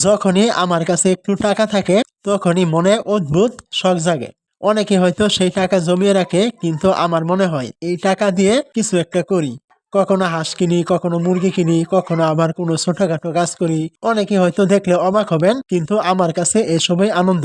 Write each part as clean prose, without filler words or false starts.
যখনই আমার কাছে একটু টাকা থাকে তখনই মনে অদ্ভুত শখ জাগে। অনেকে হয়তো সেই টাকা জমিয়ে রাখে, কিন্তু আমার মনে হয় এই টাকা দিয়ে কিছু একটা করি। কখনো হাঁস কিনি, কখনো মুরগি কিনি, কখনো আবার কোনো ছোটখাটো কাজ করি। অনেকে হয়তো দেখলে অবাক হবেন, কিন্তু আমার কাছে এসবই আনন্দ।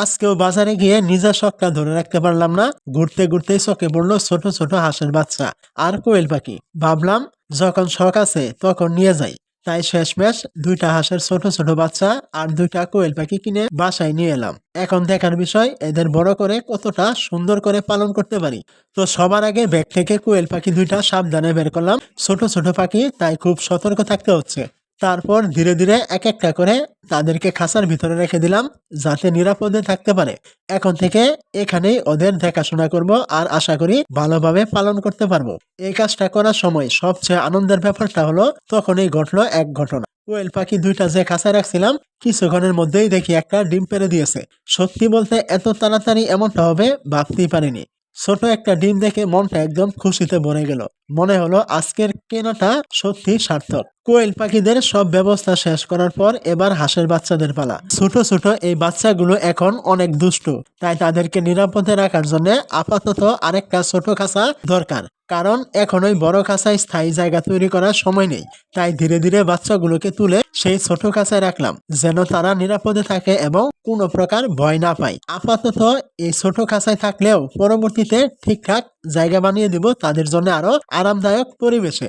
আজকেও বাজারে গিয়ে নিজের শখটা ধরে রাখতে পারলাম না। ঘুরতে ঘুরতে চোখে পড়লো ছোট ছোট হাঁসের বাচ্চা আর কোয়েল পাখি। ভাবলাম যখন শখ আছে তখন নিয়ে যাই। তাই শেষমেশ দুইটা হাঁসের ছোট ছোট বাচ্চা আর দুইটা কোয়েল পাখি কিনে বাসায় নিয়ে এলাম। এখন দেখার বিষয় এদের বড় করে কতটা সুন্দর করে পালন করতে পারি। তো সবার আগে ব্যাগ থেকে কোয়েল পাখি দুইটা সাবধানে বের করলাম। ছোট ছোট পাখি, তাই খুব সতর্ক থাকতে হচ্ছে। তারপর ধীরে ধীরে এক একটা করে তাদেরকে খাঁচার ভিতরে রেখে দিলাম, যাতে নিরাপদে থাকতে পারে। এখন থেকে এখানেই ওদের দেখাশোনা করব, আর আশা করি ভালোভাবে পালন করতে পারবো। এই কাজটা করার সময় সবচেয়ে আনন্দের ব্যাপারটা হলো তখনই ঘটলো এক ঘটনা। কোয়েল পাখি দুইটা যে খাঁচায় রাখছিলাম, কিছুক্ষণের মধ্যেই দেখি একটা ডিম পেড়ে দিয়েছে। সত্যি বলতে এত তাড়াতাড়ি এমনটা হবে ভাবতেই পারিনি। ছোট একটা ডিম দেখে মনটা একদম খুশিতে ভরে গেল। মনে হলো আজকের কেনাটা সত্যি সার্থক। কোয়েল পাখিদের সব ব্যবস্থা শেষ করার পর এবার হাঁসের বাচ্চাদের পালা। ছোট ছোট এই বাচ্চাগুলো এখন অনেক দুষ্টু, তাই তাদেরকে নিরাপদে রাখার জন্য আপাতত আরেকটা ছোট খাঁচা দরকার। কারণ এখন ওই বড় খাঁচায় স্থায়ী জায়গা তৈরি করার সময় নেই। তাই ধীরে ধীরে বাচ্চাগুলোকে তুলে সেই ছোট খাঁচায় রাখলাম, যেন তারা নিরাপদে থাকে এবং কোনো প্রকার ভয় না পায়। আপাতত এই ছোট খাঁচায় থাকলেও পরবর্তীতে ঠিকঠাক জায়গা বানিয়ে দিব তাদের জন্য আরো আরামদায়ক পরিবেশে।